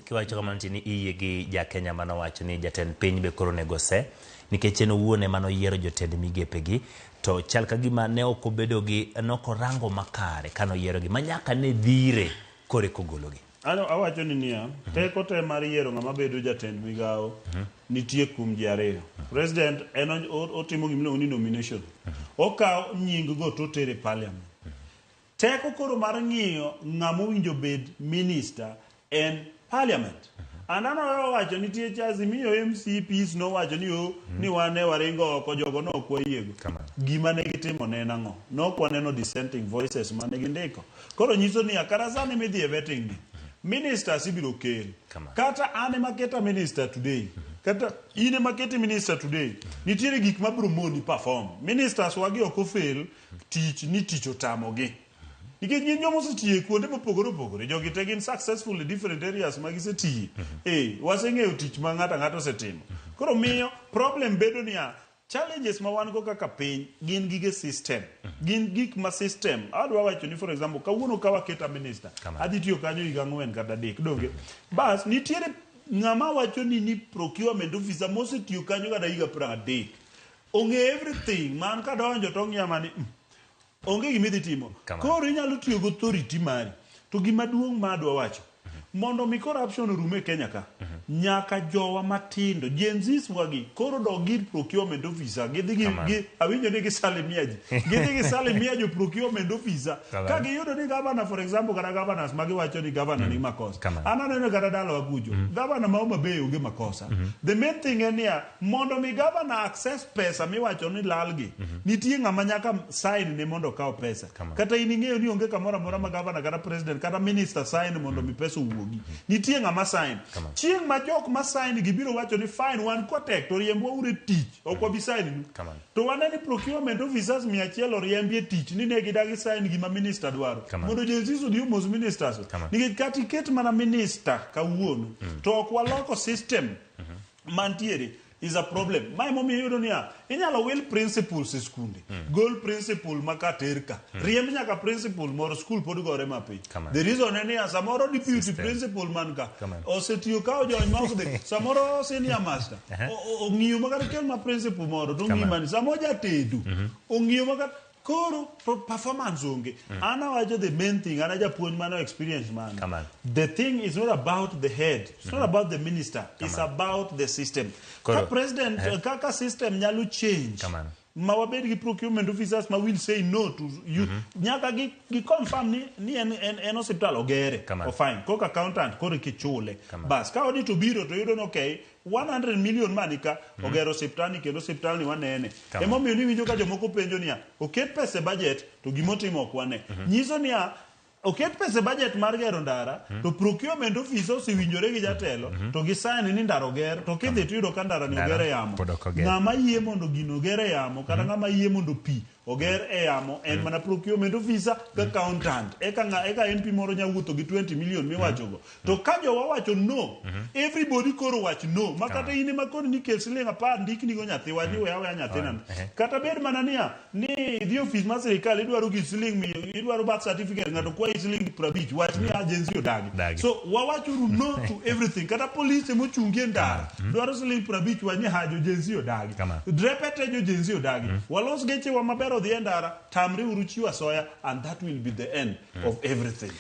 kiwacho kama ni iye gi ja Kenya mano wacho ni jatend piny be koro negose nikech en wuone mano yiero jotend migepegi to chal ka gima ne ok obedo gi noko rango makare kano yiero gi manyaka ne dhire kore kogologi. Awacho ni niya, teko te mar yiero ng'ama bedo jatend migawo nitie kuom ji ariyo. President en otimo gimiluongo ni nomination. Okawo nying go to tere parliament. Teko koro mar ng'iyo ng'ama owinjo bed minister en parliament. Anano wacho nitie chazi miyo MCPs no wacho ni wane waringo oko jogo no ok wayiego. Gima ne gitimo ne nang'o? Nok waneno dissenting voices mane gindiko. Koro nyiso ni akara sani midhi e vetting ni. Ministers ibiro kel. Kata ane maketa minister today. Kata ine maketi minister today. Nitiere gik mabiro moni perform. Ministers wagi ok ofel tich ni tich otamogi. Nikech gin joma osetiye kuonde mopogore opogore. Jogi te gin successful in different areas ma gisetiye. Waseng'eyo tich ma ng'ato ang'ato osetimo. Koro miyo problem bedo niya challenges ma wan go kaka piny gin gige system. Gin gik ma system. Adwa wacho ni for example kawuono ka waketa minister. Adhi tiyo kanyo higa 4 kata 3 donge. Bas nitiere ng'ama wacho ni procurement officer mosetiyo kanyo kata higa 30. Onge everything man kadonjo to ng'iyama ni onge gimidhi timo. Koro inyalo tiyo go authority mari. To gima duong' ma adwa wacho mondo mi corruption orume Kenya ka nyaka jowa matindo Gen Zs wagi koro dog gir procurement officer gidhi awinjo ni gisalimia ji gidhi gisalimia jo procurement officer ka giyudo ni governor for example kata governors magi wacho ni governor ni makosa ananeno kata dalo wagujo governor ma Homa Bay onge makosa. The main thing en ya mondo mi governor access pesa miwacho ni lalgi nitie ng'ama nyaka sign ne mondo kaw pesa kata in ing'eyo ni onge kamoro amora ma governor kata president kata minister sign mondo mi pesa owuogi nitie ng'ama sign chieng' ma jok ma sign gibiro wacho ni fine wan kotek to riembwa ure tich ok wabi sign to waneni procurement officers 100 oriembie tich ni ne gidagi sign gima minister dwaro mondo jenziso di omos ministers nikech katiket mana minister kawuono to ok waloko system mantiere is a problem. My mommy yudo niya inyalo will principles e skunde goal principle makaterka riemb nyaka principle moro school pod gore mapi the reason en niya samoro deputy principal man ka osetiyo kao jony ma okdhi samoro senior master ong'iyo makata kel ma principal moro to ng'imani samoro jatedo ong'iyo makata koro performance onge ana wacho the main thing ana japuonj mano experience man the thing is not about the head it's not about the minister it's about the system ka president kaka system nyalo change ma wabed gi procurement officers ma will say no to you nyaka gi confirm ni en hospital ogere o fine koka accountant kore kichule bas ka odi to biro to yudo no okay 100 million manika ogero hospitali kendo hospitali wanene emo miyo ni winjo ka jomoko penjo niya oket pesa budget to gimotimo ok wane nyiso niya oket pesa budget mar gero ndara to procurement officer osewinjore gi jatelo to gi sign ni ndaro ger to kidhi to yudo ka ndara ni ogere yamo ng'ama yie mondo gino gere yamo kata ng'ama yie mondo pi oger e yamo en mana procurement officer ka accountant eka MP moro nyawuotho gi 20 million miwachogo to ka jowa wacho no everybody koro wach no makata ine makoni ni kel siling 10 ndikni go nyathi wadi we nyathina kata bed mana niya ni dhi office mar sirikal idwaro gi siling idwaro birth certificate ng'ato kwa siling 50 wach ni agency odagi so wawacho no to everything kata police mochungie ndara dwaro siling 50 wani hajo agency odagi drepete jo agency odagi walos geche wa maber odhi ndara tamri uru chiwa soya and that will be the end of everything.